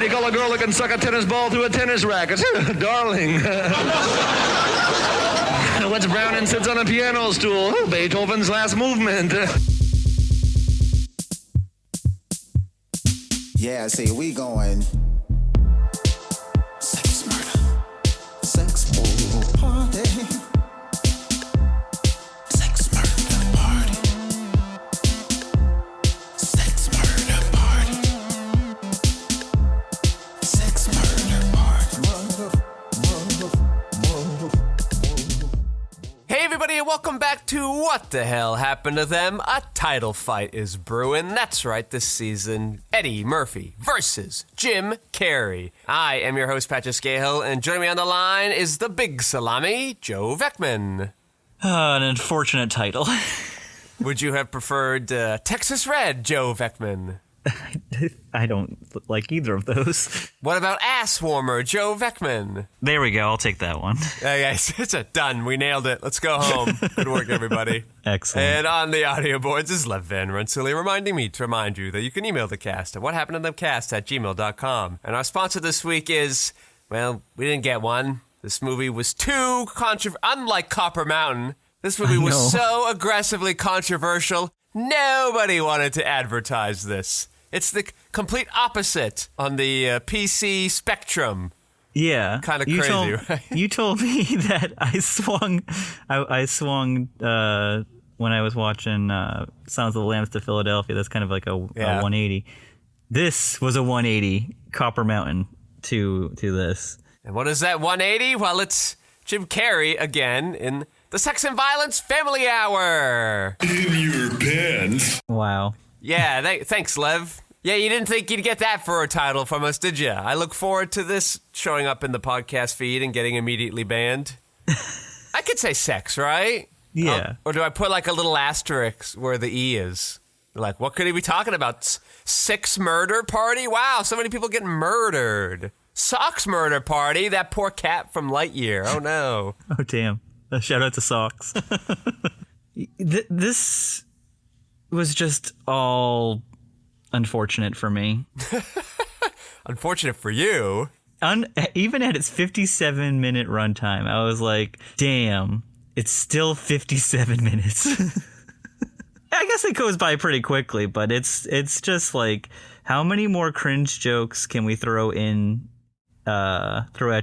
do you call a girl that can suck a tennis ball through a tennis racket? Darling. What's brown and sits on a piano stool? Beethoven's last movement. Yeah, see, we going sex murder, sex party, sex murder party, sex murder party, sex murder party. Hey everybody, and welcome back to What the Hell Happened to Them? A title fight is brewing. That's right, this season, Eddie Murphy versus Jim Carrey. I am your host, Patrick Skeyhill, and joining me on the line is the big salami, Joe Vekeman. An unfortunate title. Would you have preferred Texas Red, Joe Vekeman? I don't like either of those. What about Ass Warmer, Joe Vekeman? There we go. I'll take that one. Okay, it's done. We nailed it. Let's go home. Good work, everybody. Excellent. And on the audio boards is Lev Van Rensselaer reminding me to remind you that you can email the cast at whathappenedtothem@gmail.com. And our sponsor this week is, well, we didn't get one. This movie was too unlike Copper Mountain. This movie was so aggressively controversial, nobody wanted to advertise this. It's the complete opposite on the PC spectrum. Yeah. Kind of crazy, right? You told me that I swung when I was watching Sounds of the Lambs to Philadelphia. That's kind of like a 180. This was a 180, Copper Mountain to this. And what is that 180? Well, it's Jim Carrey again in the Sex and Violence Family Hour. In your pants. Wow. Yeah, thanks, Lev. Yeah, you didn't think you'd get that for a title from us, did you? I look forward to this showing up in the podcast feed and getting immediately banned. I could say sex, right? Yeah. Or do I put like a little asterisk where the E is? Like, what could he be talking about? Six murder party? Wow, so many people getting murdered. Socks murder party? That poor cat from Lightyear. Oh, no. Oh, damn. Shout out to Socks. This was just all unfortunate for me. Unfortunate for you. Even at its 57-minute runtime, I was like, damn, it's still 57 minutes. I guess it goes by pretty quickly, but it's just like, how many more cringe jokes can we throw at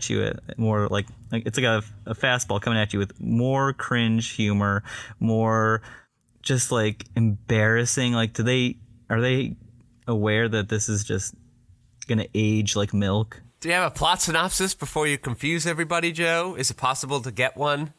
you? More like it's like a fastball coming at you with more cringe humor, more just like embarrassing. Like, are they aware that this is just gonna age like milk? Do you have a plot synopsis before you confuse everybody, Joe? Is it possible to get one?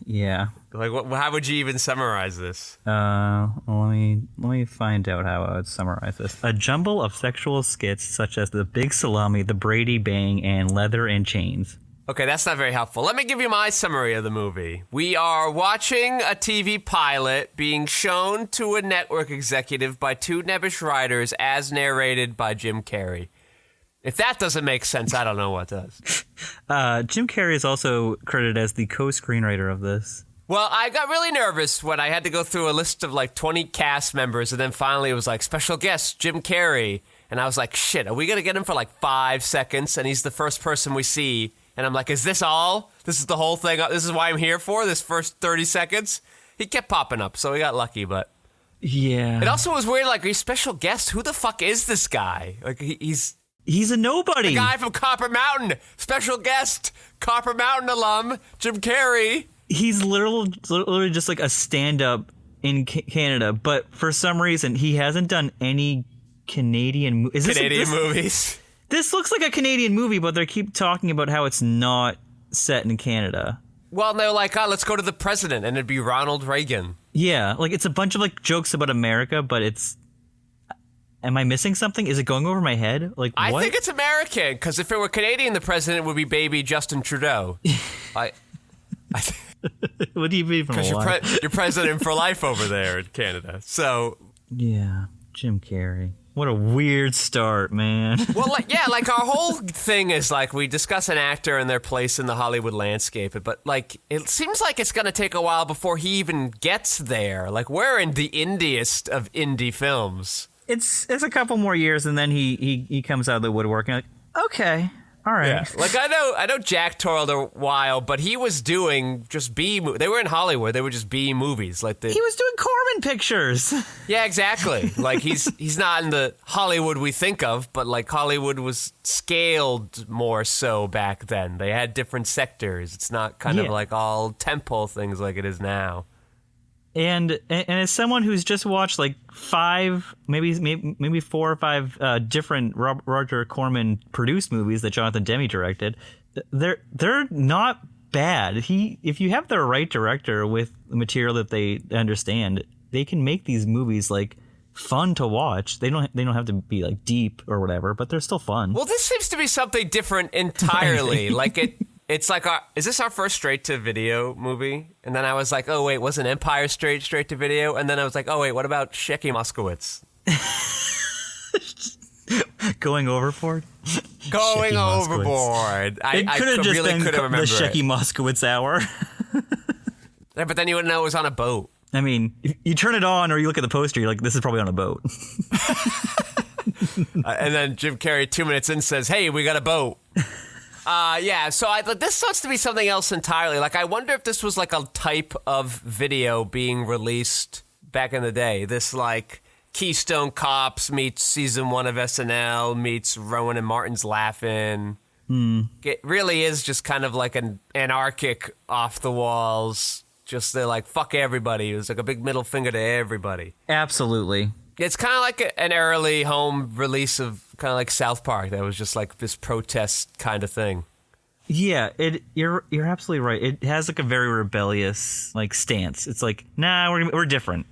Yeah. Like, how would you even summarize this? Let me find out how I would summarize this. A jumble of sexual skits such as the Big Salami, the Brady Bang, and Leather and Chains. Okay, that's not very helpful. Let me give you my summary of the movie. We are watching a TV pilot being shown to a network executive by two nebbish writers as narrated by Jim Carrey. If that doesn't make sense, I don't know what does. Jim Carrey is also credited as the co-screenwriter of this. Well, I got really nervous when I had to go through a list of like 20 cast members, and then finally it was like, special guest, Jim Carrey. And I was like, shit, are we going to get him for like 5 seconds? And he's the first person we see. And I'm like, is this all? This is the whole thing? This is why I'm here for, this first 30 seconds? He kept popping up, so we got lucky, but... Yeah. It also was weird, like, he's special guest. Who the fuck is this guy? Like, he's a nobody. The guy from Copper Mountain. Special guest, Copper Mountain alum, Jim Carrey. He's literally just like a stand-up in Canada, but for some reason, he hasn't done any Canadian movies. This looks like a Canadian movie, but they keep talking about how it's not set in Canada. Well, they're like, let's go to the president, and it'd be Ronald Reagan. Yeah, like it's a bunch of like jokes about America, but it's... Am I missing something? Is it going over my head? Like, what? I think it's American, because if it were Canadian, the president would be baby Justin Trudeau. What do you mean from you're president for life over there in Canada. So... Yeah, Jim Carrey. What a weird start, man. Well, like our whole thing is like we discuss an actor and their place in the Hollywood landscape, but like it seems like it's going to take a while before he even gets there. Like we're in the indiest of indie films. it's a couple more years, and then he comes out of the woodwork and like, okay, all right. Yeah. Like I know Jack toiled a while, but he was doing just B. They were in Hollywood. They were just B movies. He was doing Corman pictures. Yeah, exactly. Like he's not in the Hollywood we think of, but like Hollywood was scaled more so back then. They had different sectors. It's not kind of like all tentpole things like it is now. And as someone who's just watched like 5, maybe 4 or 5 different Roger Corman produced movies that Jonathan Demme directed, they're not bad. If you have the right director with material that they understand, they can make these movies like fun to watch. They don't have to be like deep or whatever, but they're still fun. Well, this seems to be something different entirely. Like it's like is this our first straight-to-video movie? And then I was like, oh, wait, wasn't Empire straight-to-video? And then I was like, oh, wait, what about Shecky Moskowitz? Going overboard? Going overboard. It could have just been the Shecky Moskowitz hour. Yeah, but then you wouldn't know it was on a boat. I mean, if you turn it on or you look at the poster, you're like, this is probably on a boat. And then Jim Carrey 2 minutes in says, hey, we got a boat. Yeah, so this starts to be something else entirely. Like, I wonder if this was like a type of video being released back in the day. This, like, Keystone Cops meets season 1 of SNL meets Rowan and Martin's Laugh-In. It really is just kind of like an anarchic, off-the-walls, just they're like, fuck everybody. It was like a big middle finger to everybody. Absolutely. It's kind of like an early home release of kind of like South Park. That was just like this protest kind of thing. Yeah, you're absolutely right. It has like a very rebellious like stance. It's like, nah, we're different,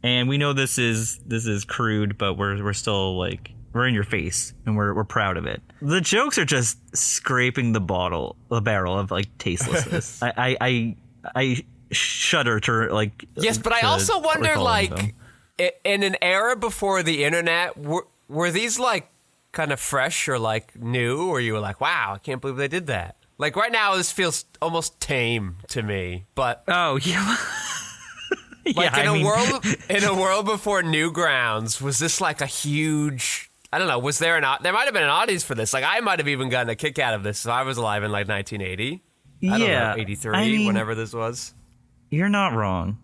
and we know this is crude, but we're still like we're in your face, and we're proud of it. The jokes are just scraping the barrel of like tastelessness. I shudder to like. Yes, but I also wonder like. In an era before the internet, were these like kind of fresh or like new, or you were like, wow, I can't believe they did that? Like right now, this feels almost tame to me. But oh yeah, like in a world before Newgrounds, was this like a huge? I don't know. Was there there might have been an audience for this? Like I might have even gotten a kick out of this if I was alive in like 1980. I don't know, 83, whenever this was. You're not wrong.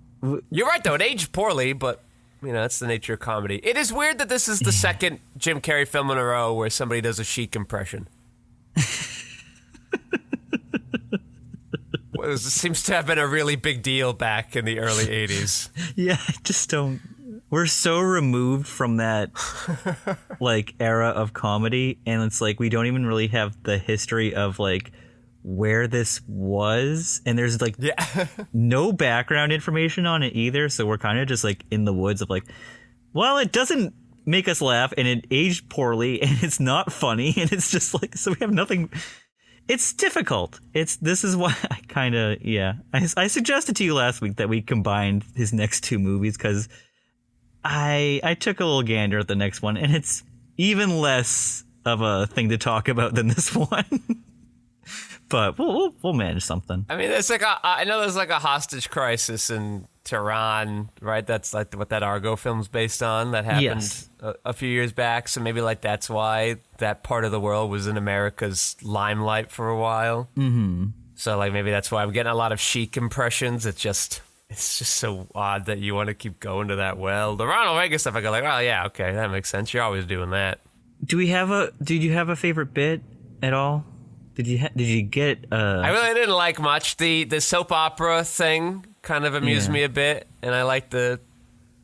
You're right though. It aged poorly, but. You know, that's the nature of comedy. It is weird that this is the second Jim Carrey film in a row where somebody does a Chic impression. Well, it seems to have been a really big deal back in the early 80s. Yeah, I just don't... We're so removed from that, like, era of comedy, and it's like we don't even really have the history of, like, where this was, and there's like no background information on it either, so we're kind of just like in the woods of like, well, it doesn't make us laugh and it aged poorly and it's not funny, and it's just like, so we have nothing. It's difficult. This is why I kind of I suggested to you last week that we combined his next 2 movies because I took a little gander at the next one, and it's even less of a thing to talk about than this one. But we'll manage something. I mean, I know there's like a hostage crisis in Tehran, right? That's like what that Argo film's based on. That happened a few years back. So maybe like that's why that part of the world was in America's limelight for a while. Mm-hmm. So like maybe that's why I'm getting a lot of Chic impressions. It's just so odd that you want to keep going to that well. The Ronald Reagan stuff, I go like, oh yeah, okay, that makes sense. You're always doing that. Did you have a favorite bit at all? Did you get? I really didn't like much. The soap opera thing kind of amused me a bit, and I liked the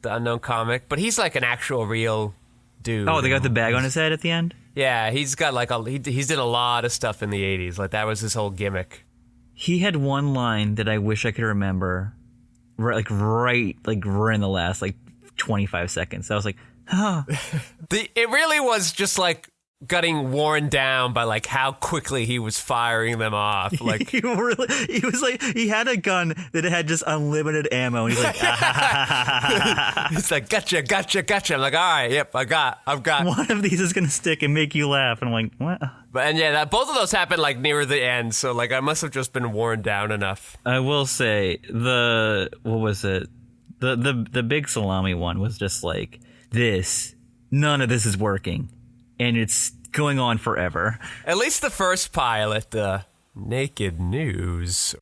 unknown comic. But he's like an actual real dude. Oh, they got the bag on his head at the end. Yeah, he's got like he's did a lot of stuff in the 80s. Like that was his whole gimmick. He had one line that I wish I could remember, right in the last like 25 seconds. I was like, huh. It really was just like getting worn down by like how quickly he was firing them off. Like he was like, he had a gun that had just unlimited ammo, and he's like, he's like, gotcha. I'm like, all right, yep, I've got one of these is gonna stick and make you laugh, and I'm like, what? But and yeah, both of those happened like near the end, so like I must have just been worn down enough. I will say the big salami one was just like, this none of this is working, and it's going on forever. At least the first pilot, the Naked News,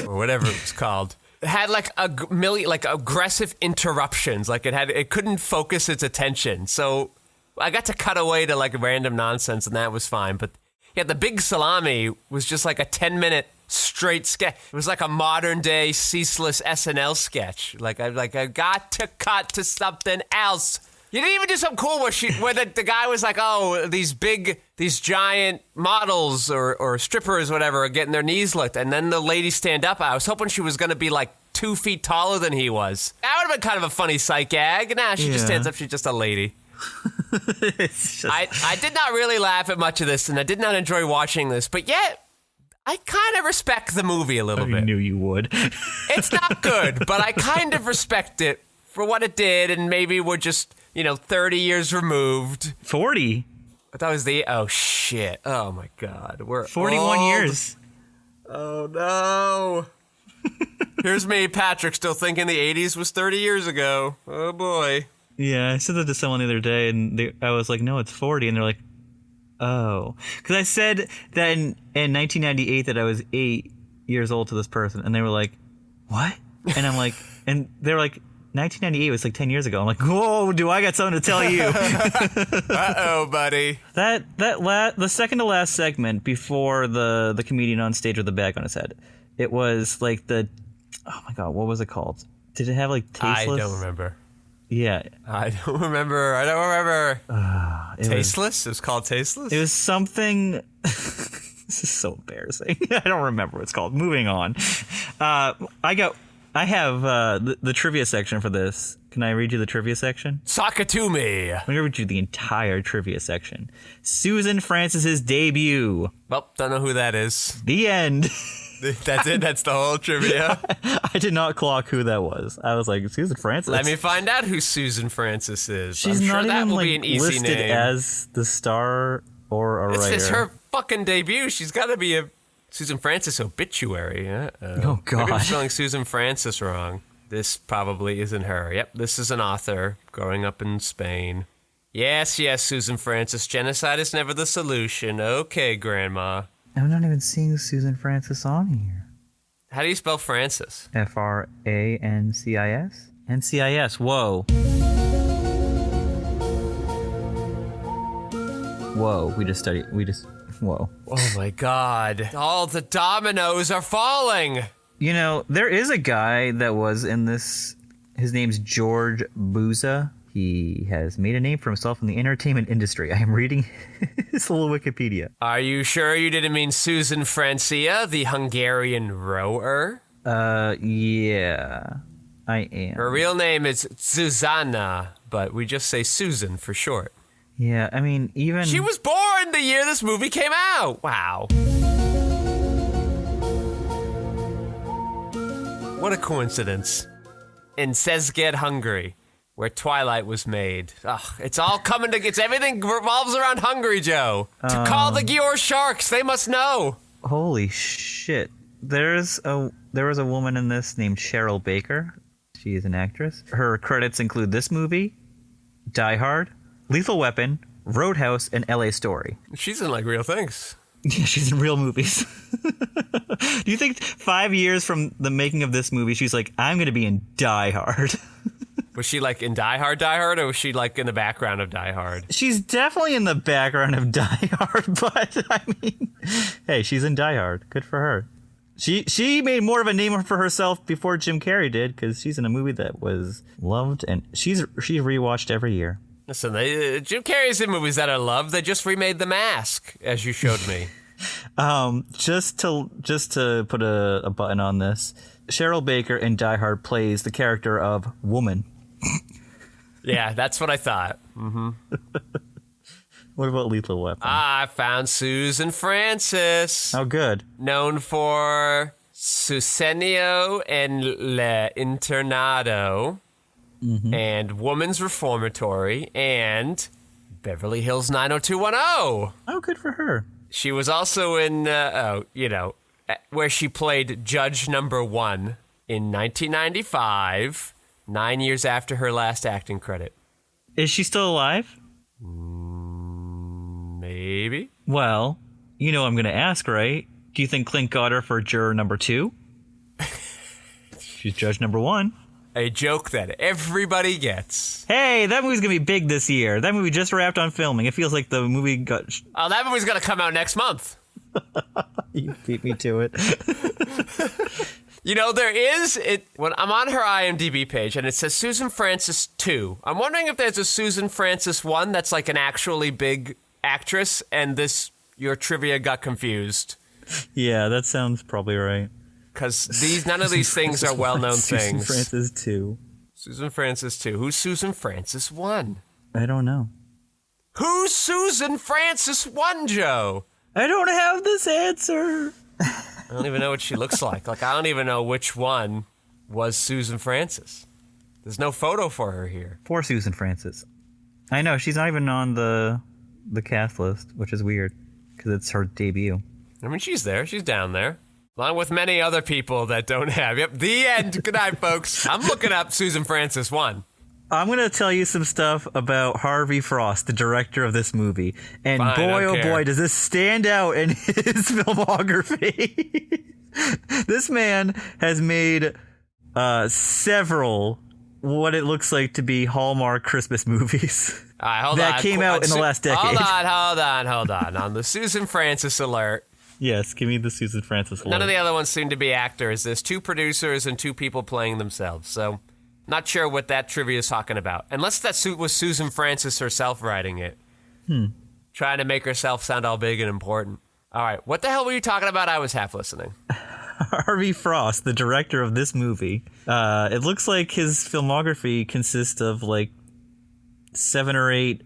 or whatever it was called, had like a million like aggressive interruptions. Like it couldn't focus its attention. So I got to cut away to like random nonsense, and that was fine. But yeah, the Big Salami was just like a 10-minute straight sketch. It was like a modern day ceaseless SNL sketch. Like I got to cut to something else. You didn't even do something cool where the guy was like, oh, these giant models or strippers, whatever, are getting their knees licked, and then the lady stand up. I was hoping she was going to be like 2 feet taller than he was. That would have been kind of a funny sight gag. Nah, she just stands up. She's just a lady. I did not really laugh at much of this, and I did not enjoy watching this, but yet I kind of respect the movie a little bit. I knew you would. It's not good, but I kind of respect it for what it did, and maybe we're just, 30 years removed. 40? That was oh shit. Oh my God. We're 41 old. years. Oh no. Here's me, Patrick, still thinking the 80s was 30 years ago. Oh boy. Yeah, I said that to someone the other day, and I was like, no, it's 40. And they're like, oh. Because I said that in 1998 that I was 8 years old to this person, and they were like, what? And I'm like, and they were like, 1998 was like 10 years ago. I'm like, whoa, do I got something to tell you? Uh-oh, buddy. The second to last segment before the comedian on stage with the bag on his head, it was like oh my God, what was it called? Did it have like tasteless? I don't remember. Yeah. I don't remember. Tasteless? It was called Tasteless? It was something... This is so embarrassing. I don't remember what it's called. Moving on. I have the trivia section for this. Can I read you the trivia section? Sock it to me. I'm going to read you the entire trivia section. Susan Francis's debut. Well, don't know who that is. The end. That's it? That's the whole trivia? I did not clock who that was. I was like, Susan Francis? Let me find out who Susan Francis is. She's I'm sure not that even will be an easy listed name. as the star or a writer. It's her fucking debut. She's got to be a Susan Francis obituary. Oh, God. Maybe I'm spelling Susan Francis wrong. This probably isn't her. Yep, this is an author growing up in Spain. Yes, Susan Francis. Genocide is never the solution. Okay, Grandma. I'm not even seeing Susan Francis on here. How do you spell Francis? Francis? NCIS. Whoa. Whoa. Whoa. Oh my God. All the dominoes are falling. There is a guy that was in this. His name's George Bouza. He has made a name for himself in the entertainment industry. I am reading his little Wikipedia. Are you sure you didn't mean Susan Francia, the Hungarian rower? Yeah, I am. Her real name is Zuzana, but we just say Susan for short. Yeah, I mean, even... She was born the year this movie came out! Wow. What a coincidence. In Szeged, Hungary, where Twilight was made. Ugh, it's all coming together. Everything revolves around Hungary, Joe. To call the Gior Sharks, they must know. Holy shit. There was a woman in this named Cheryl Baker. She is an actress. Her credits include this movie, Die Hard, Lethal Weapon, Roadhouse, and LA Story. She's in, like, real things. Yeah, she's in real movies. Do you think 5 years from the making of this movie, she's like, I'm going to be in Die Hard? Was she, like, in Die Hard, or was she, like, in the background of Die Hard? She's definitely in the background of Die Hard, but, I mean, hey, she's in Die Hard. Good for her. She made more of a name for herself before Jim Carrey did, because she's in a movie that was loved, and she's rewatched every year. Listen, Jim Carrey's in movies that are loved. They just remade The Mask, as you showed me. Just to put a button on this, Cheryl Baker in Die Hard plays the character of Woman. Yeah, that's what I thought. Mm-hmm. What about Lethal Weapon? I found Susan Francis. Oh, good. Known for Susenio and Le Internado, and Woman's Reformatory, and Beverly Hills 90210. Oh, good for her. She was also in, where she played Judge Number 1 in 1995, 9 years after her last acting credit. Is she still alive? Maybe. Well, you know I'm going to ask, right? Do you think Clint got her for juror number 2? She's judge number 1. A joke that everybody gets. Hey, that movie's going to be big this year. That movie just wrapped on filming. It feels like the movie got... Oh, that movie's going to come out next month. You beat me to it. You know, there is... When I'm on her IMDb page, and it says Susan Francis 2. I'm wondering if there's a Susan Francis 1 that's like an actually big actress, and your trivia got confused. Yeah, that sounds probably right. Because none of these things are well-known things. Susan Francis 2. Susan Francis 2. Who's Susan Francis 1? I don't know. Who's Susan Francis 1, Joe? I don't have this answer. I don't even know what she looks like. Like, I don't even know which one was Susan Francis. There's no photo for her here. Poor Susan Francis. I know, she's not even on the cast list, which is weird, because it's her debut. I mean, she's there. She's down there. Along with many other people that don't have. Yep, the end. Good night, folks. I'm looking up Susan Francis 1. I'm going to tell you some stuff about Harvey Frost, the director of this movie. And Fine, boy, oh care. boy, does this stand out in his filmography. This man has made several what it looks like to be Hallmark Christmas movies. All right, hold on. That came out in the last decade. Hold on. On the Susan Francis alert. Yes, give me the Susan Francis one. None of the other ones seem to be actors. There's 2 producers and 2 people playing themselves. So, not sure what that trivia is talking about. Unless that suit was Susan Francis herself writing it. Trying to make herself sound all big and important. All right, what the hell were you talking about? I was half listening. Harvey Frost, the director of this movie. It looks like his filmography consists of like 7 or 8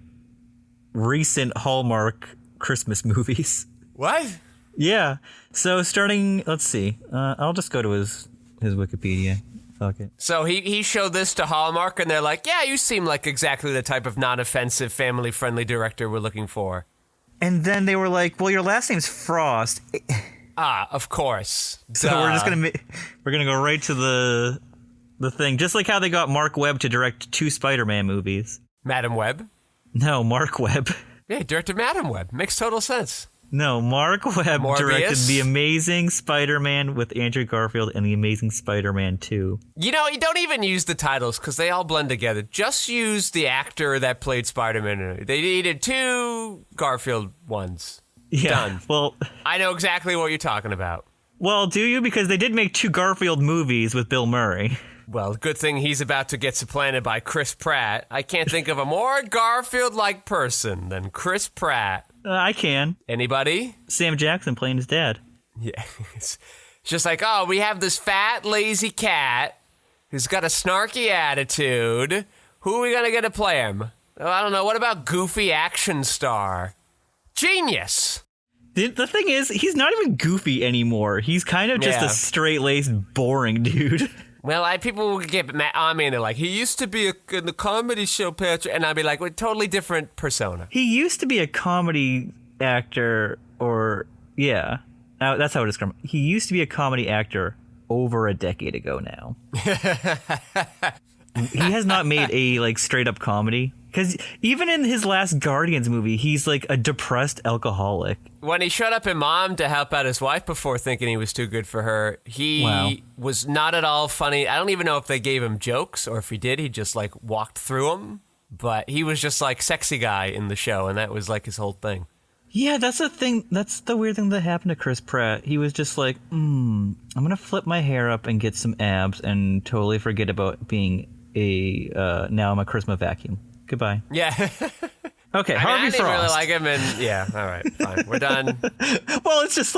recent Hallmark Christmas movies. What? Yeah. So starting, let's see. I'll just go to his Wikipedia. Fuck it. So he showed this to Hallmark, and they're like, yeah, you seem like exactly the type of non-offensive, family-friendly director we're looking for. And then they were like, well, your last name's Frost. Ah, of course. So Duh. we're just we're gonna go right to the thing. Just like how they got Mark Webb to direct 2 Spider-Man movies. Madam Web? No, Mark Webb. Yeah, he directed Madam Web. Makes total sense. No, Mark Webb Morbius? directed The Amazing Spider-Man with Andrew Garfield and The Amazing Spider-Man 2. You know, you don't even use the titles because they all blend together. Just use the actor that played Spider-Man. They needed 2 Garfield ones. Yeah. Done. Well, I know exactly what you're talking about. Well, do you? Because they did make 2 Garfield movies with Bill Murray. Well, good thing he's about to get supplanted by Chris Pratt. I can't think of a more Garfield-like person than Chris Pratt. I can. Anybody? Sam Jackson playing his dad. Yeah. It's just like, oh, we have this fat, lazy cat who's got a snarky attitude. Who are we going to get to play him? Oh, I don't know. What about goofy action star? Genius. The thing is, he's not even goofy anymore. He's kind of just Yeah. a straight-laced, boring dude. Well, people will get mad on me and they're like, he used to be in the comedy show, Patrick. And I'd be like, well, totally different persona. He used to be a comedy actor, yeah. That's how it is. He used to be a comedy actor over a decade ago now. He has not made a straight-up comedy. Because even in his last Guardians movie, he's like a depressed alcoholic. When he showed up in Mom to help out his wife before thinking he was too good for her, he was not at all funny. I don't even know if they gave him jokes or if he did. He just walked through them. But he was just sexy guy in the show, and that was his whole thing. Yeah, that's the thing. That's the weird thing that happened to Chris Pratt. He was just like, I'm going to flip my hair up and get some abs and totally forget about being now I'm a charisma vacuum. Goodbye. Yeah. Okay, Harvey I didn't Frost. really like him, and yeah, all right, fine. We're done. Well, it's just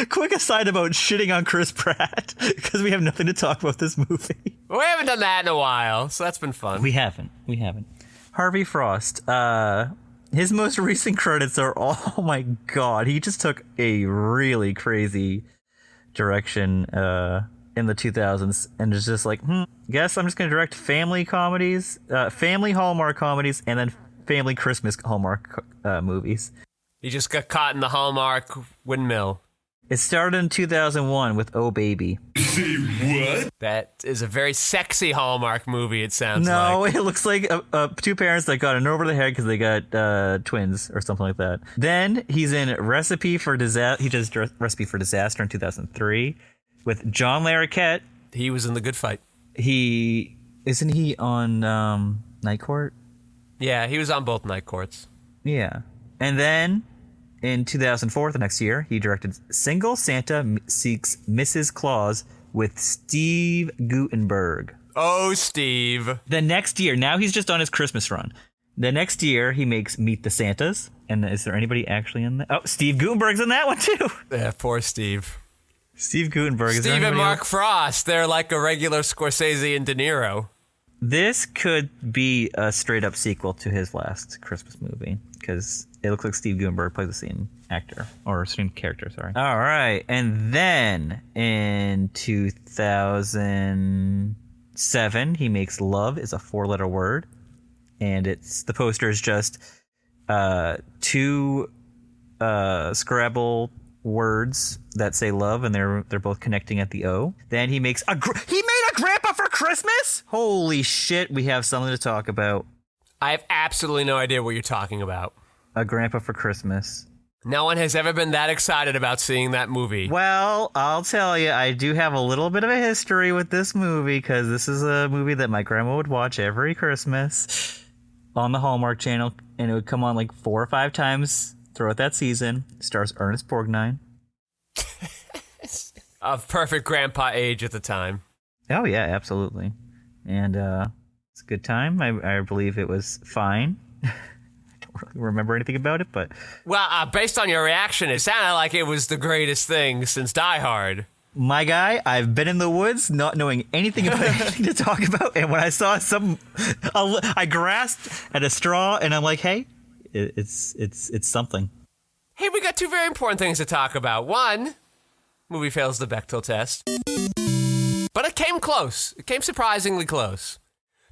quick aside about shitting on Chris Pratt, because we have nothing to talk about this movie. We haven't done that in a while, so that's been fun. We haven't. Harvey Frost. His most recent credits are, oh my god, he just took a really crazy direction in the 2000s and is just guess I'm just going to direct family comedies, family Hallmark comedies, and then family Christmas Hallmark movies. He just got caught in the Hallmark windmill. It started in 2001 with Oh Baby. That is a very sexy Hallmark movie, it sounds No, like. it looks like two parents that got an over the head because they got twins or something like that. Then he's in Recipe for Disaster. He does Recipe for Disaster in 2003 with John Larroquette. He was in The Good Fight. Isn't he on Night Court? Yeah, he was on both Night Courts. Yeah. And then in 2004, the next year, he directed Single Santa Seeks Mrs. Claus with Steve Guttenberg. Oh, Steve. The next year, now he's just on his Christmas run. The next year, he makes Meet the Santas. And is there anybody actually in that? Oh, Steve Guttenberg's in that one, too. Yeah, poor Steve. Steve Guttenberg. Is there Steve and anybody Mark else? Frost, they're like a regular Scorsese and De Niro. This could be a straight-up sequel to his last Christmas movie, because it looks like Steve Guttenberg plays the same actor, or same character, sorry. All right, and then in 2007, he makes Love is a four-letter word, and the poster is just two Scrabble words that say love, and they're both connecting at the O. Then he makes he made a grandpa for Christmas. Holy shit, we have something to talk about. I have absolutely no idea what you're talking about. A grandpa for Christmas. No one has ever been that excited about seeing that movie. Well, I'll tell you, I do have a little bit of a history with this movie, because this is a movie that my grandma would watch every Christmas on the Hallmark Channel, and it would come on like 4 or 5 times throughout that season. It stars Ernest Borgnine. Of perfect grandpa age at the time. Oh yeah, absolutely. And it's a good time. I believe it was fine. I don't really remember anything about it, but Well, based on your reaction, it sounded like it was the greatest thing since Die Hard. my guy, I've been in the woods not knowing anything about anything to talk about, and when I saw I grasped at a straw, and I'm like, hey, it's something. Hey, we got 2 very important things to talk about. One, movie fails the Bechdel test. But it came close. It came surprisingly close.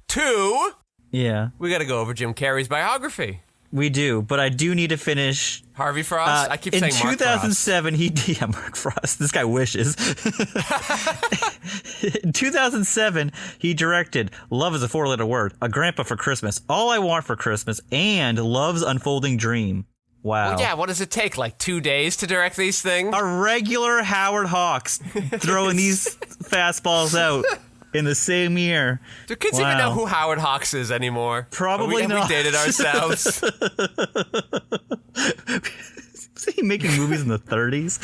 2, Yeah, we got to go over Jim Carrey's biography. we do, but I do need to finish. Harvey Frost? I keep saying Mark Frost. In 2007, Mark Frost. This guy wishes. In 2007, he directed Love is a Four-Letter Word, A Grandpa for Christmas, All I Want for Christmas, and Love's Unfolding Dream. Wow. Well, yeah, what does it take, like 2 days to direct these things? A regular Howard Hawks throwing these fastballs out in the same year. Do kids even know who Howard Hawks is anymore? Probably have not. We dated ourselves? Was he making movies in the 30s?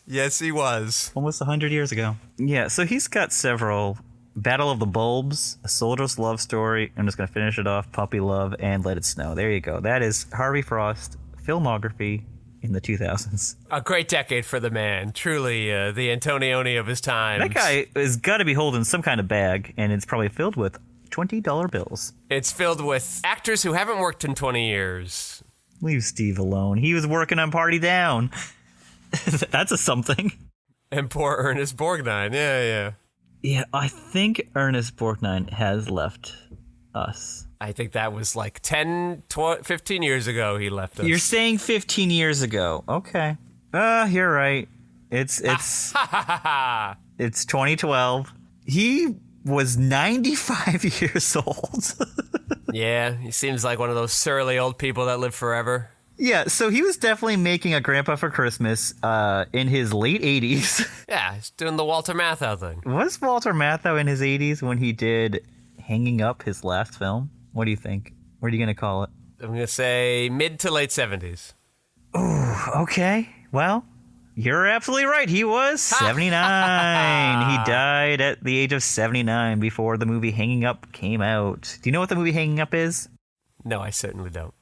Yes, he was. Almost 100 years ago. Yeah, so he's got several. Battle of the Bulbs, A Soldier's Love Story. I'm just going to finish it off. Puppy Love, and Let It Snow. There you go. That is Harvey Frost filmography in the 2000s. A great decade for the man. Truly the Antonioni of his time. That guy has got to be holding some kind of bag, and it's probably filled with $20 bills. It's filled with actors who haven't worked in 20 years. Leave Steve alone. He was working on Party Down. That's a something. And poor Ernest Borgnine. Yeah. Yeah, I think Ernest Borgnine has left us. I think that was like 15 years ago he left us. You're saying 15 years ago. Okay. You're right. It's 2012. He was 95 years old. Yeah, he seems like one of those surly old people that live forever. Yeah, so he was definitely making A Grandpa for Christmas in his late 80s. Yeah, he's doing the Walter Matthau thing. Was Walter Matthau in his 80s when he did Hanging Up, his last film? What do you think? What are you going to call it? I'm going to say mid to late 70s. Okay, well, you're absolutely right. He was 79. He died at the age of 79 before the movie Hanging Up came out. Do you know what the movie Hanging Up is? No, I certainly don't.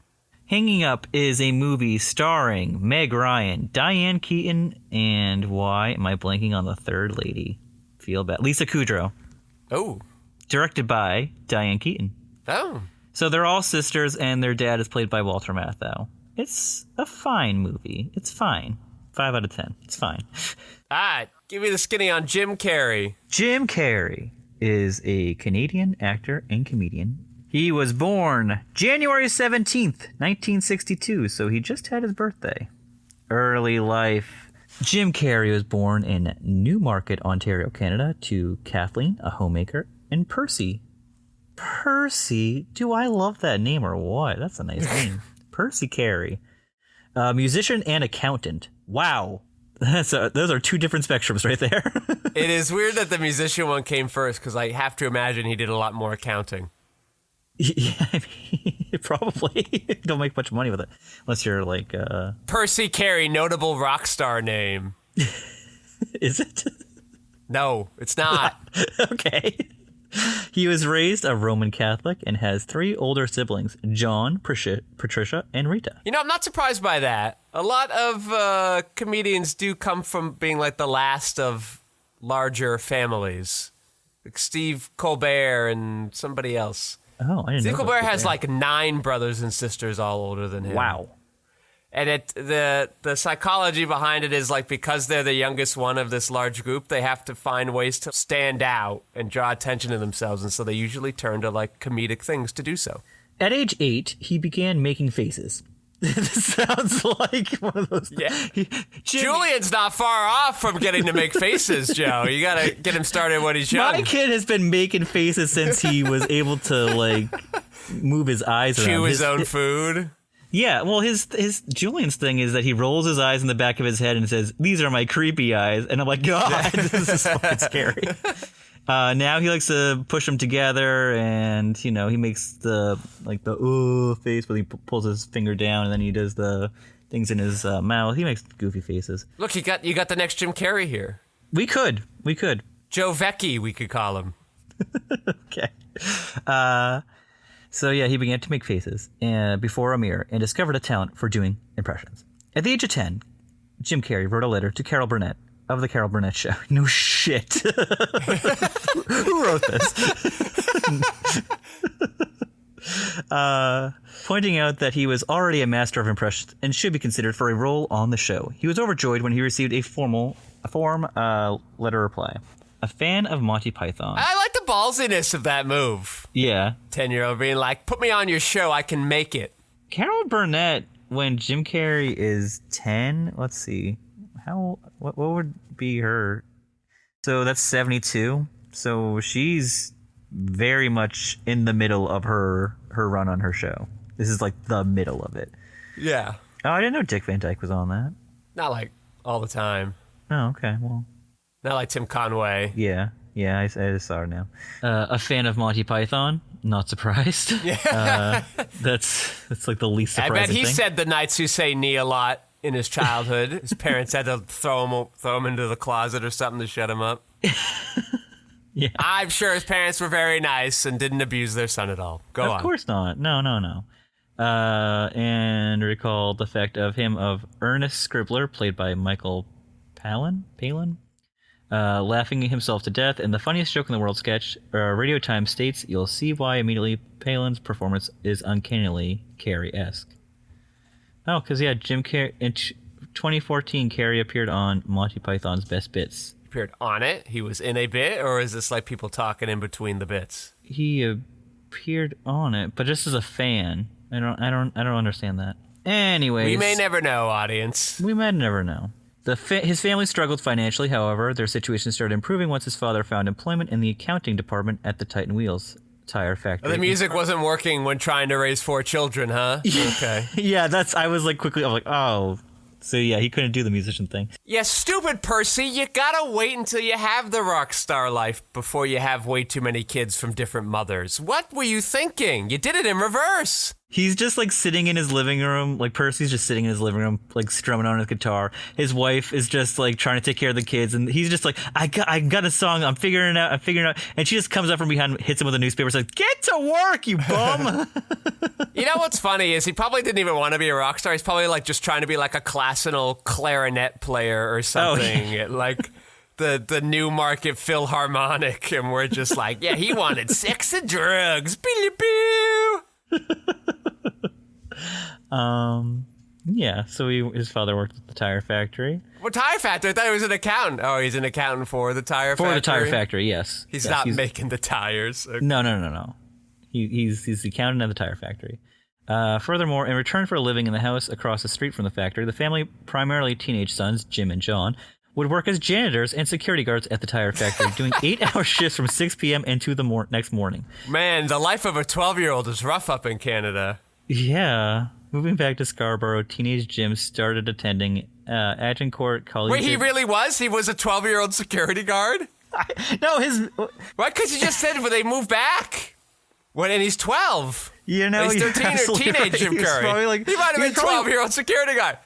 Hanging Up is a movie starring Meg Ryan, Diane Keaton, and why am I blanking on the third lady? Feel bad. Lisa Kudrow. Oh. Directed by Diane Keaton. Oh. So they're all sisters, and their dad is played by Walter Matthau. It's a fine movie. It's fine. 5 out of 10. It's fine. Give me the skinny on Jim Carrey. Jim Carrey is a Canadian actor and comedian. He was born January 17th, 1962, so he just had his birthday. Early life. Jim Carrey was born in Newmarket, Ontario, Canada, to Kathleen, a homemaker, and Percy. Percy? Do I love that name or what? That's a nice name. Percy Carey. A musician and accountant. Wow. Those are two different spectrums right there. It is weird that the musician one came first, because I have to imagine he did a lot more accounting. Yeah, I mean, probably. Don't make much money with it. Unless you're like... Percy Carey, notable rock star name. Is it? No, it's not. Okay. He was raised a Roman Catholic and has 3 older siblings, John, Patricia, and Rita. You know, I'm not surprised by that. A lot of comedians do come from being like the last of larger families. Like Steve Colbert and somebody else. Oh, I didn't know. Steve Colbert has like 9 brothers and sisters all older than him. Wow. And the psychology behind it is like because they're the youngest one of this large group, they have to find ways to stand out and draw attention to themselves, and so they usually turn to like comedic things to do so. At age 8, he began making faces. This sounds like one of those. Yeah. Julian's not far off from getting to make faces, Joe. You gotta get him started when he's young. My kid has been making faces since he was able to like move his eyes around. Chew his own food. Yeah, well, his Julian's thing is that he rolls his eyes in the back of his head and says, "These are my creepy eyes," and I'm like, God, this is fucking scary. Now he likes to push them together, and he makes the face, where he pulls his finger down, and then he does the things in his mouth. He makes goofy faces. Look, you got the next Jim Carrey here. We could. Joe Vecchi, we could call him. Okay. So yeah, he began to make faces before a mirror and discovered a talent for doing impressions. At the age of 10, Jim Carrey wrote a letter to Carol Burnett of The Carol Burnett Show. No shit. Who wrote this? Pointing out that he was already a master of impressions and should be considered for a role on the show. He was overjoyed when he received a form letter reply. A fan of Monty Python. I like the ballsiness of that move. Yeah. 10-year-old being like, put me on your show, I can make it. Carol Burnett, when Jim Carrey is 10, let's see. What would be her? So that's 72. So she's very much in the middle of her run on her show. This is like the middle of it. Yeah. Oh, I didn't know Dick Van Dyke was on that. Not like all the time. Oh, okay. Well, not like Tim Conway. Yeah, I just saw her now. A fan of Monty Python. Not surprised. Yeah. That's like the least surprising I bet he thing. said the Knights Who Say Knee a lot in his childhood. His parents had to throw him into the closet or something to shut him up. Yeah. I'm sure his parents were very nice and didn't abuse their son at all. Go on. Of course not. No. And recalled the fact of him of Ernest Scribbler, played by Michael Palin, laughing himself to death in the funniest joke in the world sketch. Radio Times states, "You'll see why immediately Palin's performance is uncannily Carrey-esque." Oh, because Jim Carrey in 2014, Carrey appeared on Monty Python's Best Bits. Appeared on it? He was in a bit, or is this like people talking in between the bits? He appeared on it, but just as a fan. I don't understand that. Anyways, we may never know, audience. We might never know. His family struggled financially, however. Their situation started improving once his father found employment in the accounting department at the Titan Wheels tire factory. The music wasn't working when trying to raise 4 children, huh? Okay. Yeah, I was like, oh. So yeah, he couldn't do the musician thing. Yeah, stupid Percy, you gotta wait until you have the rock star life before you have way too many kids from different mothers. What were you thinking? You did it in reverse. He's just like sitting in his living room, like Percy's just sitting in his living room, like strumming on his guitar. His wife is just like trying to take care of the kids, and he's just like, I got a song, I'm figuring it out. And she just comes up from behind, hits him with a newspaper, says, "Get to work, you bum." You know what's funny is he probably didn't even want to be a rock star. He's probably like just trying to be like a classical clarinet player or something. At like the Newmarket Philharmonic, and we're just like, yeah, he wanted sex and drugs. Boo. Yeah, so his father worked at the tire factory. What tire factory? I thought he was an accountant. Oh, he's an accountant for the tire factory? For the tire factory, yes. He's not making the tires. Okay. No. He's the accountant at the tire factory. Furthermore, in return for living in the house across the street from the factory, the family, primarily teenage sons, Jim and John, would work as janitors and security guards at the tire factory, doing 8-hour shifts from 6 p.m. into the next morning. Man, the life of a 12-year-old is rough up in Canada. Yeah. Moving back to Scarborough, teenage Jim started attending Agincourt College. Wait, he really was? He was a 12-year-old security guard? No, his... Why? Because you just said when they moved back. And he's 12. You know, he's 13 or teenage Jim Carrey. He might have been 12-year-old security guard.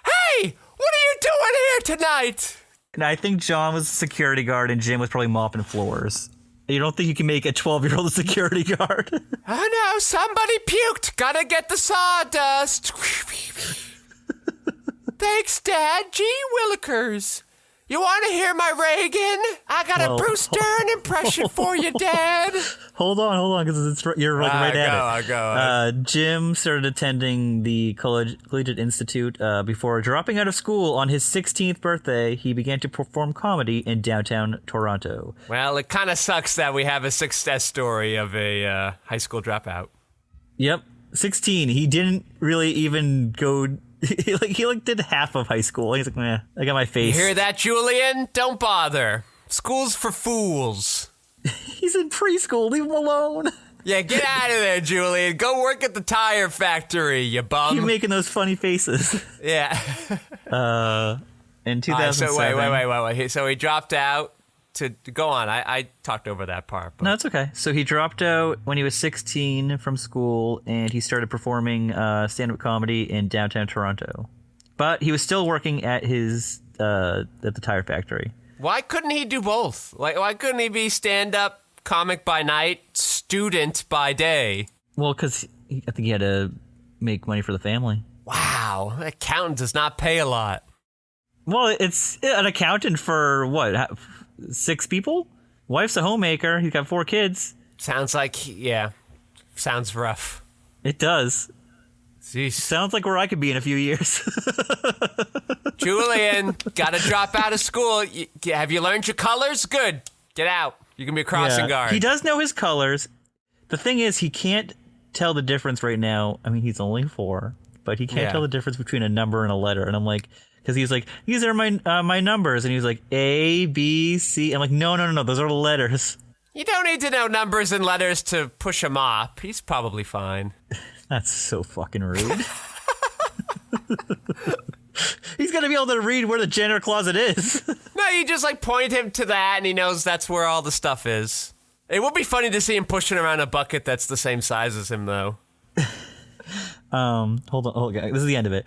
Hey, what are you doing here tonight? And I think John was a security guard and Jim was probably mopping floors. You don't think you can make a 12-year-old a security guard? Oh no, somebody puked. Gotta get the sawdust. Thanks, Dad. Gee willikers. You want to hear my Reagan? I got a Bruce Dern impression for you, Dad. Hold on, because you're right at it. Go. Jim started attending the Collegiate Institute before dropping out of school on his 16th birthday. He began to perform comedy in downtown Toronto. Well, it kind of sucks that we have a success story of a high school dropout. Yep, 16. He didn't really even go. He did half of high school. He's like, I got my face. You hear that, Julian? Don't bother. School's for fools. He's in preschool. Leave him alone. Yeah, get out of there, Julian. Go work at the tire factory, you bum. Keep making those funny faces. Yeah. In 2007. Wait. So he dropped out to go on. I talked over that part. But. No, it's okay. So he dropped out when he was 16 from school, and he started performing stand-up comedy in downtown Toronto. But he was still working at his at the tire factory. Why couldn't he do both? Like, why couldn't he be stand-up comic by night, student by day? Well, because I think he had to make money for the family. Wow, an accountant does not pay a lot. Well, it's an accountant for what? 6 people? Wife's a homemaker. He's got 4 kids. Sounds rough. It does. Jeez. Sounds like where I could be in a few years. Julian, gotta drop out of school. Have you learned your colors? Good. Get out. You can be a crossing guard. He does know his colors. The thing is, he can't tell the difference right now. I mean, he's only 4, but he can't tell the difference between a number and a letter. And I'm like, because he's like, these are my numbers. And he was like, A, B, C. I'm like, no, those are letters. You don't need to know numbers and letters to push him off. He's probably fine. That's so fucking rude. He's going to be able to read where the janitor closet is. No, you just point him to that and he knows that's where all the stuff is. It would be funny to see him pushing around a bucket that's the same size as him, though. Hold on. This is the end of it.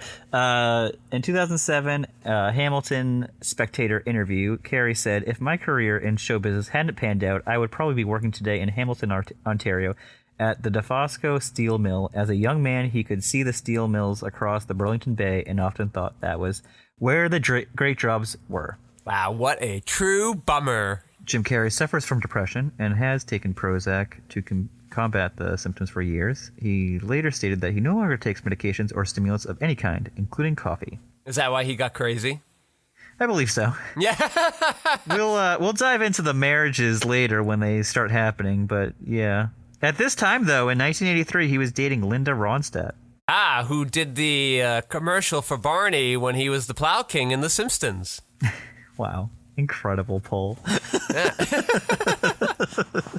In 2007, Hamilton Spectator interview, Carrey said, "If my career in show business hadn't panned out, I would probably be working today in Hamilton, Ontario, at the Dofasco Steel Mill. As a young man, he could see the steel mills across the Burlington Bay and often thought that was where the great jobs were." Wow, what a true bummer. Jim Carrey suffers from depression and has taken Prozac to combat the symptoms for years. He later stated that he no longer takes medications or stimulants of any kind, including coffee. Is that why he got crazy? I believe so. Yeah. We'll dive into the marriages later when they start happening, but yeah. At this time, though, in 1983, he was dating Linda Ronstadt. Ah, who did the commercial for Barney when he was the Plow King in The Simpsons. Wow. Incredible pull.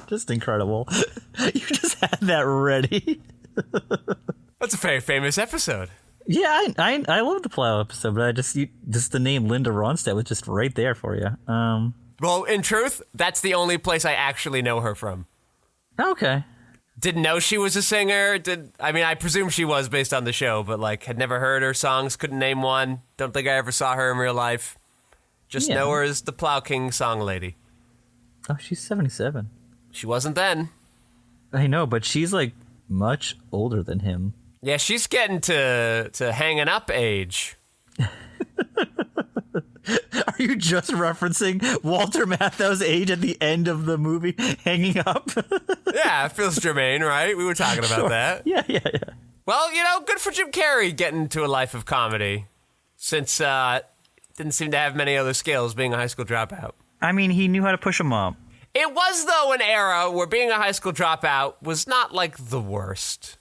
Just incredible. You just had that ready. That's a very famous episode. Yeah, I love the Plow episode, but just the name Linda Ronstadt was just right there for you. Well, in truth, that's the only place I actually know her from. Okay. Didn't know she was a singer. I presume she was based on the show, but had never heard her songs, couldn't name one. Don't think I ever saw her in real life. Just know her as the Plow King song lady. Oh, she's 77. She wasn't then. I know, but she's much older than him. Yeah, she's getting to hanging up age. Are you just referencing Walter Matthau's age at the end of the movie, Hanging Up? Yeah, it feels germane, right? We were talking about that. Yeah. Well, good for Jim Carrey getting into a life of comedy, since didn't seem to have many other skills being a high school dropout. I mean, he knew how to push them up. It was, though, an era where being a high school dropout was not, the worst.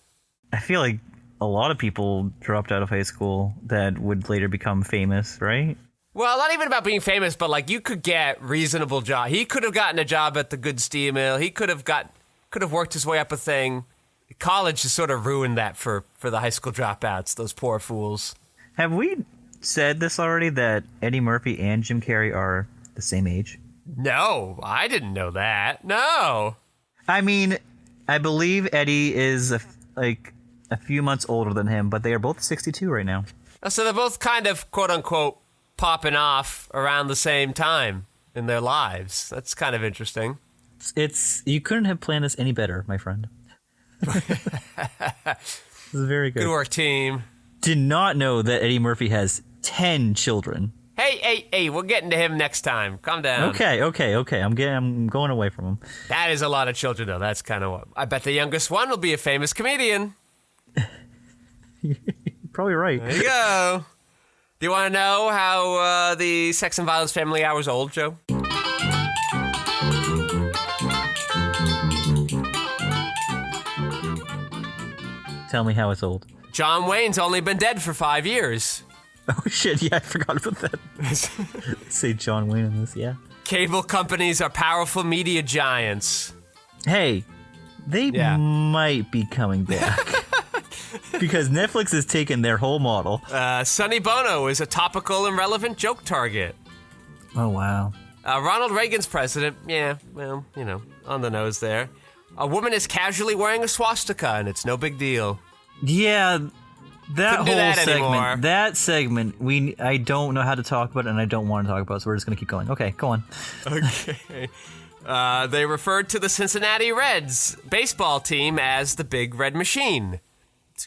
I feel like a lot of people dropped out of high school that would later become famous, right? Well, not even about being famous, but like you could get reasonable job. He could have gotten a job at the good steel mill. He could have worked his way up a thing. College has sort of ruined that for the high school dropouts, those poor fools. Have we said this already, that Eddie Murphy and Jim Carrey are the same age? No, I didn't know that. No. I mean, I believe Eddie is a few months older than him, but they are both 62 right now. So they're both kind of, quote unquote, popping off around the same time in their lives. That's kind of interesting. You couldn't have planned this any better, my friend. This is very good. Good work, team. Did not know that Eddie Murphy has 10 children. Hey, we're getting to him next time. Calm down. Okay. I'm going away from him. That is a lot of children, though. That's kind of what... I bet the youngest one will be a famous comedian. You're probably right. There you go. Do you want to know how the Sex and Violence Family Hour is old, Joe? Tell me how it's old. John Wayne's only been dead for 5 years. Oh, shit. Yeah, I forgot about that. Say John Wayne in this, yeah. Cable companies are powerful media giants. Hey, they might be coming back. Because Netflix has taken their whole model. Sonny Bono is a topical and relevant joke target. Oh, wow. Ronald Reagan's president. Yeah, well, on the nose there. A woman is casually wearing a swastika, and it's no big deal. Yeah, that whole anymore. segment, I don't know how to talk about it, and I don't want to talk about it, so we're just going to keep going. Okay, go on. Okay. They referred to the Cincinnati Reds baseball team as the Big Red Machine.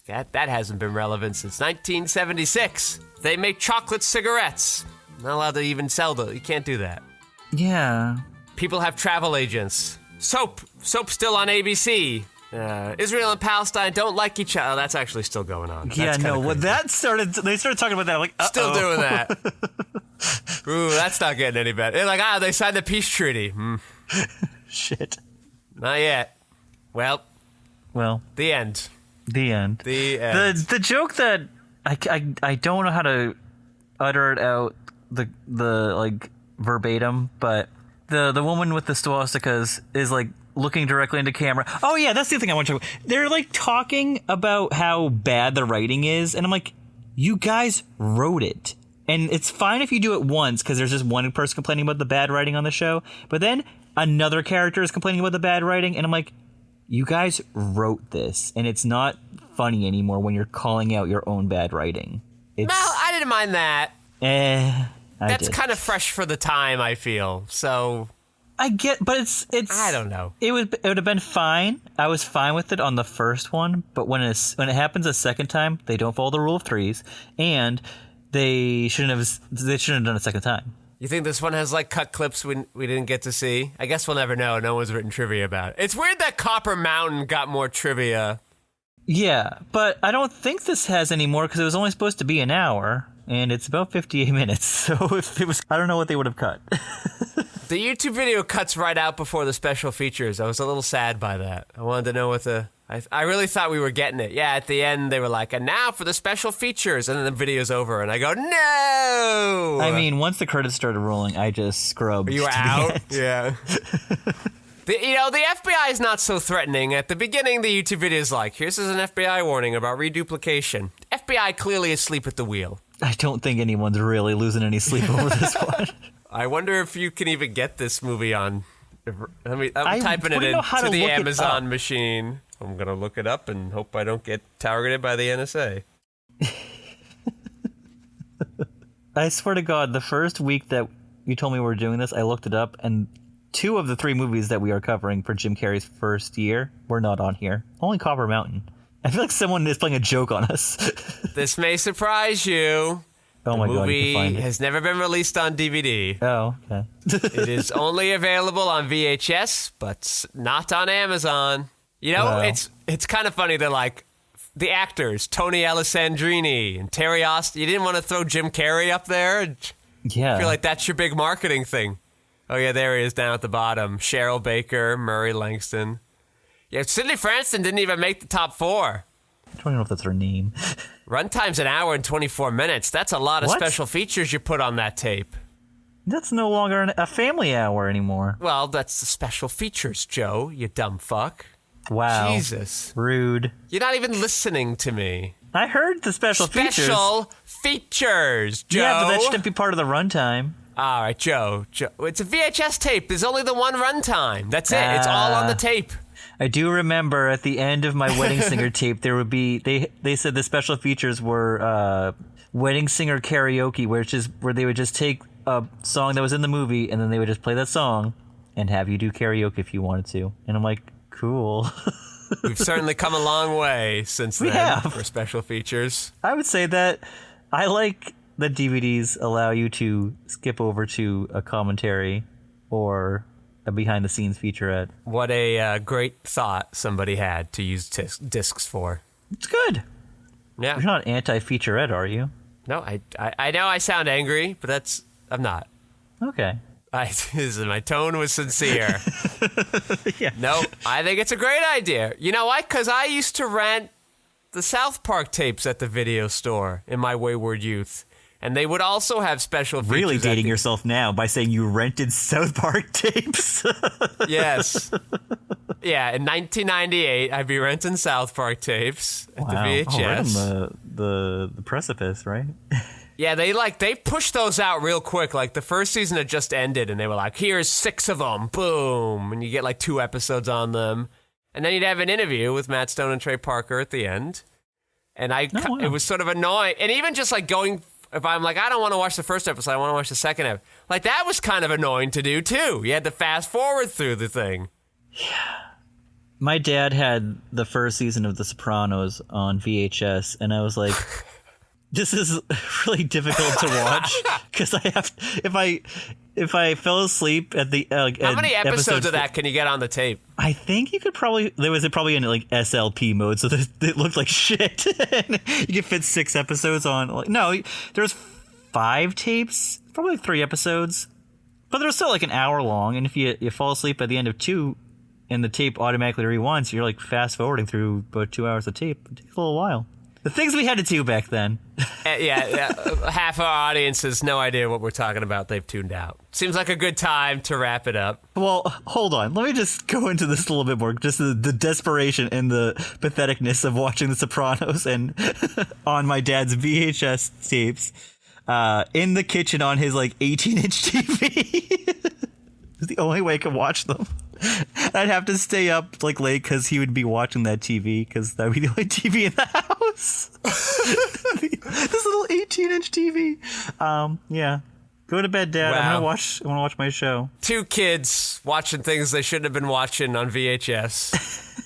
That hasn't been relevant since 1976. They make chocolate cigarettes. Not allowed to even sell them. You can't do that. Yeah. People have travel agents. Soap still on ABC. Israel and Palestine don't like each other. Oh, that's actually still going on. Yeah, no. Well, they started talking about that. I'm like, uh-oh. Still doing that. Ooh, that's not getting any better. They're like, they signed the peace treaty. Shit. Not yet. Well, the end. The end. The joke that I don't know how to utter it out the like verbatim, but the woman with the swastikas is like looking directly into camera. Oh yeah, that's the thing I want to talk about. They're like talking about how bad the writing is, and I'm like, you guys wrote it. And it's fine if you do it once, because there's just one person complaining about the bad writing on the show, but then another character is complaining about the bad writing, and I'm like, you guys wrote this, and it's not funny anymore when you're calling out your own bad writing. No, I didn't mind that. That's kind of fresh for the time, I feel. So I get, but it's. I don't know. It would have been fine. I was fine with it on the first one, but when it happens a second time, they don't follow the rule of threes, and they shouldn't have done it a second time. You think this one has like cut clips we didn't get to see? I guess we'll never know. No one's written trivia about it. It's weird that Copper Mountain got more trivia. Yeah, but I don't think this has any more because it was only supposed to be an hour, and it's about 58 minutes. So if it was, I don't know what they would have cut. The YouTube video cuts right out before the special features. I was a little sad by that. I wanted to know what I really thought we were getting it. Yeah, at the end they were like, and now for the special features, and then the video's over, and I go, no! I mean, once the credits started rolling, I just scrubbed. You were out? Yeah. The FBI is not so threatening. At the beginning, the YouTube video is like, here's an FBI warning about reduplication. FBI clearly asleep at the wheel. I don't think anyone's really losing any sleep over this one. I wonder if you can even get this movie on... I'm typing it into the Amazon machine. I'm going to look it up and hope I don't get targeted by the NSA. I swear to God, the first week that you told me we were doing this, I looked it up, and 2 of the 3 movies that we are covering for Jim Carrey's first year were not on here. Only Copper Mountain. I feel like someone is playing a joke on us. This may surprise you. Oh my God, the movie has never been released on DVD. Oh, okay. It is only available on VHS, but not on Amazon. You know, it's kind of funny that, like, the actors, Tony Alessandrini and Terry Austin, you didn't want to throw Jim Carrey up there? Yeah. I feel like that's your big marketing thing. Oh, yeah, there he is down at the bottom. Cheryl Baker, Murray Langston. Yeah, Sidney Franston didn't even make the top 4. I don't know if that's her name. Runtime's an hour and 24 minutes. That's a lot of What? special features you put on that tape. That's no longer a family hour anymore. Well, that's the special features, Joe, you dumb fuck. Wow. Jesus. Rude. You're not even listening to me. I heard the special features. Special features, Joe. Yeah, but that shouldn't be part of the runtime. All right, Joe. It's a VHS tape. There's only the one runtime. That's it. It's all on the tape. I do remember at the end of my Wedding Singer tape, there would be they said the special features were Wedding Singer karaoke, where they would just take a song that was in the movie and then they would just play that song and have you do karaoke if you wanted to. And I'm like, cool. We've certainly come a long way since then have. for special features. I would say that I like that DVDs allow you to skip over to a commentary or a behind-the-scenes featurette. What a great thought somebody had to use discs for. It's good. Yeah. You're not anti-featurette, are you? No, I know I sound angry, but I'm not. Okay. My tone was sincere. Yeah. No, I think it's a great idea. You know why? Because I used to rent the South Park tapes at the video store in my wayward youth. And they would also have special features. Really dating yourself now by saying you rented South Park tapes. Yes. Yeah, in 1998, I'd be renting South Park tapes at the VHS. Oh, right on the precipice, right? Yeah, they pushed those out real quick. Like, the first season had just ended, and they were like, here's 6 of them, boom. And you get, like, 2 episodes on them. And then you'd have an interview with Matt Stone and Trey Parker at the end. And it was sort of annoying. And even just, like, going... If I'm like, I don't want to watch the first episode, I want to watch the second episode. Like, that was kind of annoying to do, too. You had to fast forward through the thing. Yeah. My dad had the first season of The Sopranos on VHS, and I was like, this is really difficult to watch, because I have... If I fell asleep at the... How many episodes of that can you get on the tape? I think you could probably... There was probably in, like, SLP mode, so it looked like shit. You could fit 6 episodes on... No, there was 5 tapes, probably 3 episodes. But they're still, like, an hour long, and if you fall asleep at the end of 2, and the tape automatically rewinds, you're, like, fast-forwarding through about 2 hours of tape. It takes a little while. The things we had to do back then. Yeah, half our audience has no idea what we're talking about. They've tuned out. Seems like a good time to wrap it up. Well, hold on. Let me just go into this a little bit more. Just the desperation and the patheticness of watching The Sopranos and on my dad's VHS tapes in the kitchen on his, like, 18-inch TV. It's the only way I could watch them. I'd have to stay up, like, late because he would be watching that TV because that would be the only TV in the house. This little 18-inch TV. Yeah. Go to bed, Dad. Wow. I want to watch my show. 2 kids watching things they shouldn't have been watching on VHS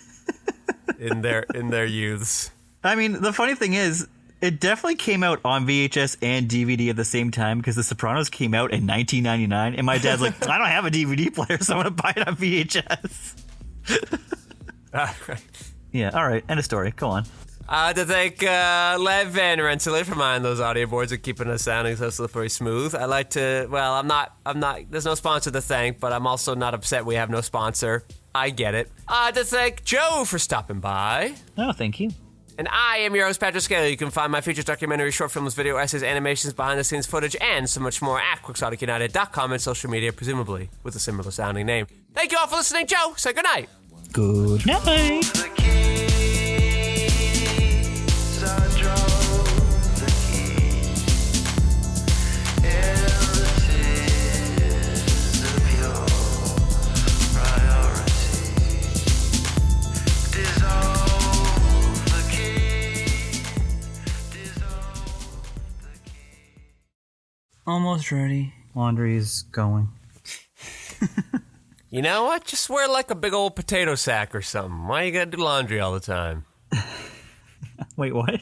in their youths. I mean, the funny thing is, it definitely came out on VHS and DVD at the same time because The Sopranos came out in 1999, and my dad's like, I don't have a DVD player, so I'm going to buy it on VHS. Yeah, all right, end of story. Go on. To thank Lev Van Rensselaer for mine those audio boards and keeping us sounding so slippery smooth. I'd like to, well, I'm not, there's no sponsor to thank, but I'm also not upset we have no sponsor. I get it. To thank Joe for stopping by. Oh, thank you. And I am your host, Patrick Scaler. You can find my features, documentaries, short films, video essays, animations, behind-the-scenes footage, and so much more at QuixoticUnited.com and social media, presumably with a similar sounding name. Thank you all for listening. Joe, say goodnight. Good night. The keys, I drove the keys, and the tears of your priority dissolve the key, dissolve the key. Almost ready. Laundry's going. You know what? Just wear like a big old potato sack or something. Why you gotta do laundry all the time? Wait, what?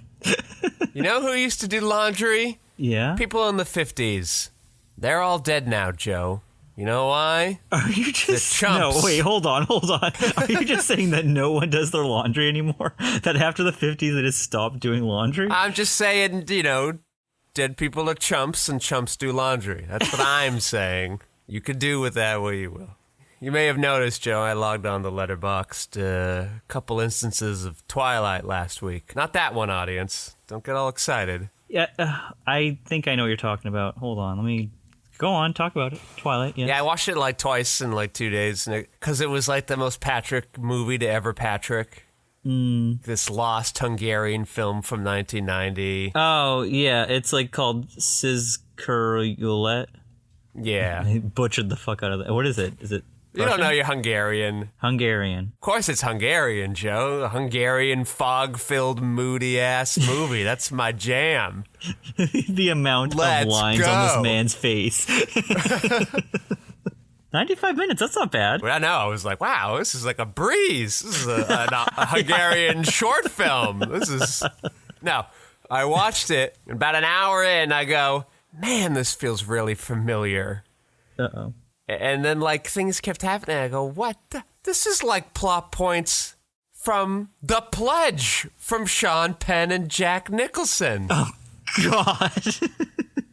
You know who used to do laundry? Yeah? People in the 50s. They're all dead now, Joe. You know why? Are you just... chumps. No, wait, hold on. Are you just saying that no one does their laundry anymore? That after the 50s they just stopped doing laundry? I'm just saying, you know, dead people are chumps and chumps do laundry. That's what I'm saying. You could do with that what you will. You may have noticed, Joe, I logged on the Letterboxd a couple instances of Twilight last week. Not that one, audience. Don't get all excited. Yeah, I think I know what you're talking about. Hold on, let me go on. Talk about it. Twilight. Yes. Yeah, I watched it like twice in like 2 days because it was like the most Patrick movie to ever Patrick. This lost Hungarian film from 1990. Oh yeah, it's like called skeyhill. Yeah. I butchered the fuck out of that. What is it? Is it You don't know you're Hungarian. Hungarian? Of course it's Hungarian, Joe. A Hungarian fog-filled, moody-ass movie. That's my jam. The amount Let's of lines go. on this man's face. 95 minutes, that's not bad. Well, I know. I was like, wow, this is like a breeze. This is a Hungarian short film. This is... No, I watched it. About an hour in, I go, man, this feels really familiar. Uh-oh. And then, like, things kept happening. I go, what? This is like plot points from The Pledge from Sean Penn and Jack Nicholson. Oh, God.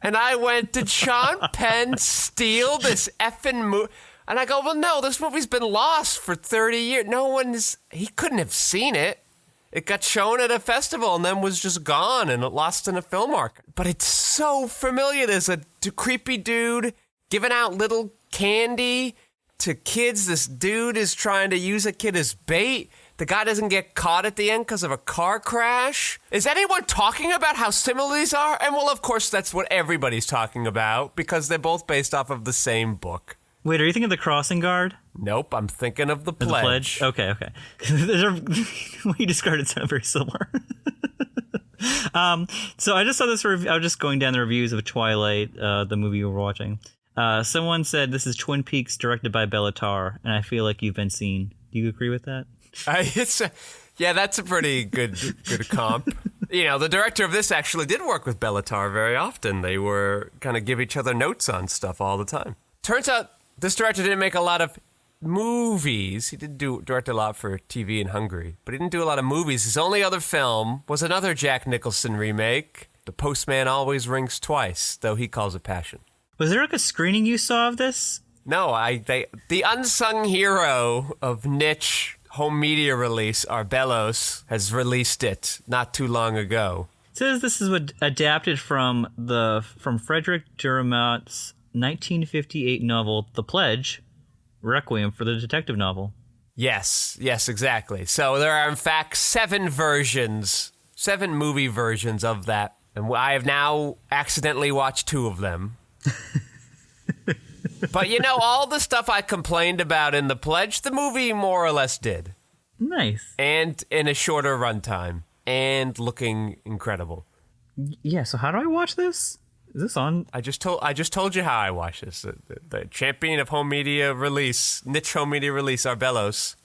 And I went, did Sean Penn steal this effing movie? And I go, well, no, this movie's been lost for 30 years. He couldn't have seen it. It got shown at a festival and then was just gone and lost in a film market. But it's so familiar. There's a creepy dude giving out little candy to kids. This dude is trying to use a kid as bait. The guy doesn't get caught at the end because of a car crash. Is anyone talking about how similar these are? And well, of course, that's what everybody's talking about because they're both based off of the same book. Wait, are you thinking of The Crossing Guard? Nope, I'm thinking of The Pledge. The Pledge? Okay. What you described it sounded very similar. So I just saw this review. I was just going down the reviews of Twilight, the movie you were watching. Someone said this is Twin Peaks directed by Bellatar, and I feel like you've been seen. Do you agree with that? Yeah, that's a pretty good comp. You know, the director of this actually did work with Bellatar very often. They were kind of give each other notes on stuff all the time. Turns out this director didn't make a lot of movies. He did direct a lot for TV in Hungary, but he didn't do a lot of movies. His only other film was another Jack Nicholson remake, The Postman Always Rings Twice, though he calls it Passion. Was there like a screening you saw of this? No, the unsung hero of niche home media release, Arbelos, has released it not too long ago. It says this is adapted from Frederick Dürrenmatt's 1958 novel, The Pledge, Requiem for the detective novel. Yes, exactly. So there are, in fact, 7 movie versions of that. And I have now accidentally watched 2 of them. But, you know, all the stuff I complained about in The Pledge, the movie more or less did. Nice. And in a shorter runtime. And looking incredible. Yeah, so how do I watch this? Is this on? I just told you how I watch this. The champion of home media release, niche home media release, Arbelos.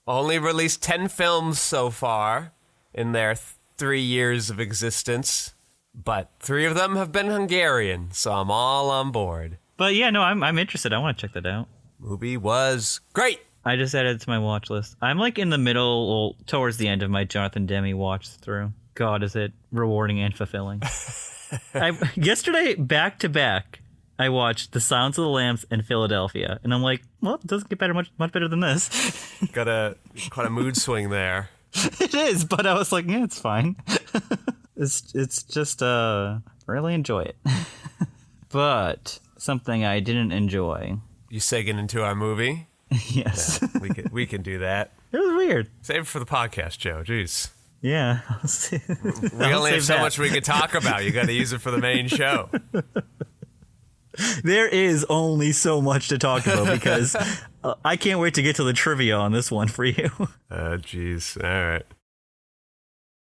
Only released 10 films so far in their 3 years of existence. But 3 of them have been Hungarian, so I'm all on board. But yeah, no, I'm interested. I want to check that out. Movie was great. I just added it to my watch list. I'm like in the middle, well, towards the end of my Jonathan Demme watch through. God, is it rewarding and fulfilling. Yesterday, back to back, I watched The Silence of the Lambs and Philadelphia. And I'm like, well, it doesn't get much better than this. Got quite a mood swing there. It is, but I was like, yeah, it's fine. It's just really enjoy it. But something I didn't enjoy. You segging into our movie? Yes. Yeah, we can do that. It was weird. Save it for the podcast, Joe. Jeez. Yeah. We only have so much we can talk about. You got to use it for the main show. There is only so much to talk about because I can't wait to get to the trivia on this one for you. Oh, jeez. All right.